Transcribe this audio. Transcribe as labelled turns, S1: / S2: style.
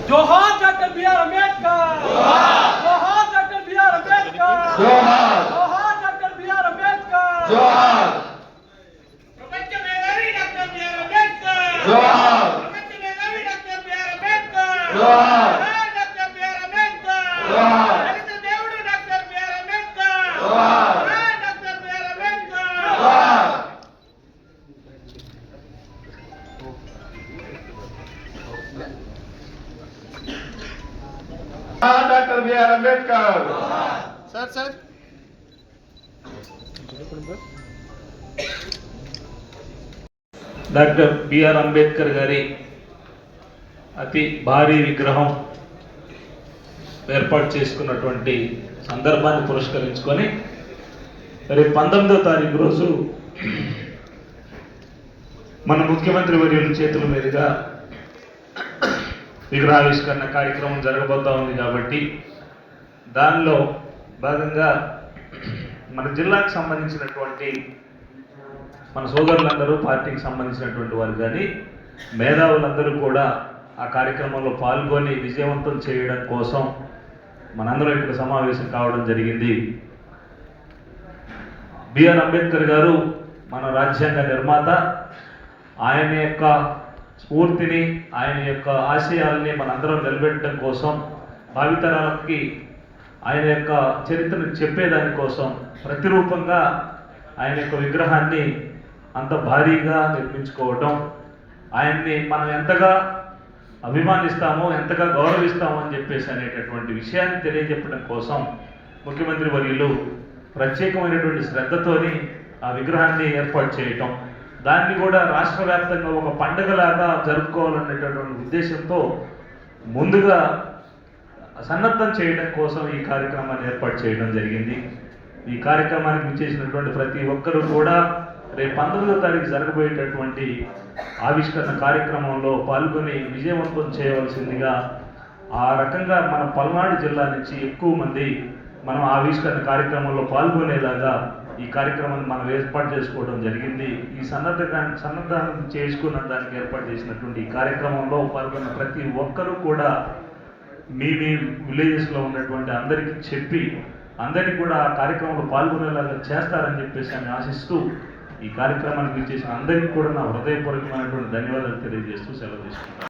S1: जोहार doctor B R. Ambedkar, जोहार doctor B R. Ambedkar, जोहार डॉक्टर बी.आर. अंबेडकर, प्रपंच मेधावी डॉक्टर बी.आर. अंबेडकर, प्रपंच मेधावी doctor B R. Ambedkar, doctor B R. Ambedkar, Dalit దేవుడు doctor B R. Ambedkar, doctor B R. Ambedkar.
S2: Doctor BR Ambedkar
S3: sir
S4: doctor BR Ambedkar గారి అతి భారీ విగ్రహం ఏర్పాటు చేసుకున్నటువంటి సందర్భాన్ని పురస్కరించుకొని రేపు 19వ తారీఖు రోజు మన ముఖ్యమంత్రి వర్యుల చేతుల మీదుగా విగ్రహావిష్కరణ కార్యక్రమం జరగబోతా ఉంది కాబట్టి దానిలో భాగంగా మన జిల్లాకు సంబంధించినటువంటి మన సోదరులందరూ పార్టీకి సంబంధించినటువంటి వారు కానీ మేధావులందరూ కూడా ఆ కార్యక్రమంలో పాల్గొని విజయవంతం చేయడం కోసం మనందరం ఇక్కడ సమావేశం కావడం జరిగింది. బిఆర్ అంబేద్కర్ గారు మన రాజ్యాంగ నిర్మాత. ఆయన యొక్క స్ఫూర్తిని, ఆయన యొక్క ఆశయాల్ని మనందరం నిలబెట్టడం కోసం, భావితరాలకి ఆయన యొక్క చరిత్రను చెప్పేదానికోసం ప్రతిరూపంగా ఆయన యొక్క విగ్రహాన్ని అంత భారీగా నిర్మించుకోవటం, ఆయన్ని మనం ఎంతగా అభిమానిస్తామో, ఎంతగా గౌరవిస్తామో అని చెప్పేసి అనేటటువంటి విషయాన్ని తెలియజెప్పడం కోసం ముఖ్యమంత్రి వర్యులు ప్రత్యేకమైనటువంటి శ్రద్ధతోని ఆ విగ్రహాన్ని ఏర్పాటు చేయటం, దాన్ని కూడా రాష్ట్ర వ్యాప్తంగా ఒక పండుగలాగా జరుపుకోవాలనేటటువంటి ఉద్దేశంతో ముందుగా సన్నద్ధం చేయడం కోసం ఈ కార్యక్రమాన్ని ఏర్పాటు చేయడం జరిగింది. ఈ కార్యక్రమానికి విచ్చేసినటువంటి ప్రతి ఒక్కరూ కూడా రేపు 19వ తారీఖు జరగబోయేటటువంటి ఆవిష్కరణ కార్యక్రమంలో పాల్గొని విజయవంతం చేయవలసిందిగా, ఆ రకంగా మన పల్నాడు జిల్లా నుంచి ఎక్కువ మంది మనం ఆవిష్కరణ కార్యక్రమంలో పాల్గొనేలాగా ఈ కార్యక్రమాన్ని మనం ఏర్పాటు చేసుకోవడం జరిగింది. ఈ సన్నద్ధం చేసుకున్న దానికి ఏర్పాటు చేసినటువంటి ఈ కార్యక్రమంలో పాల్గొన్న ప్రతి ఒక్కరూ కూడా మీ విలేజెస్లో ఉన్నటువంటి అందరికీ చెప్పి అందరినీ కూడా ఆ కార్యక్రమంలో పాల్గొనేలాగా చేస్తారని చెప్పేసి అని ఆశిస్తూ ఈ కార్యక్రమానికి చేసిన అందరికీ కూడా నా హృదయపూర్వకమైనటువంటి ధన్యవాదాలు తెలియజేస్తూ సెలవు తీసుకుంటాను.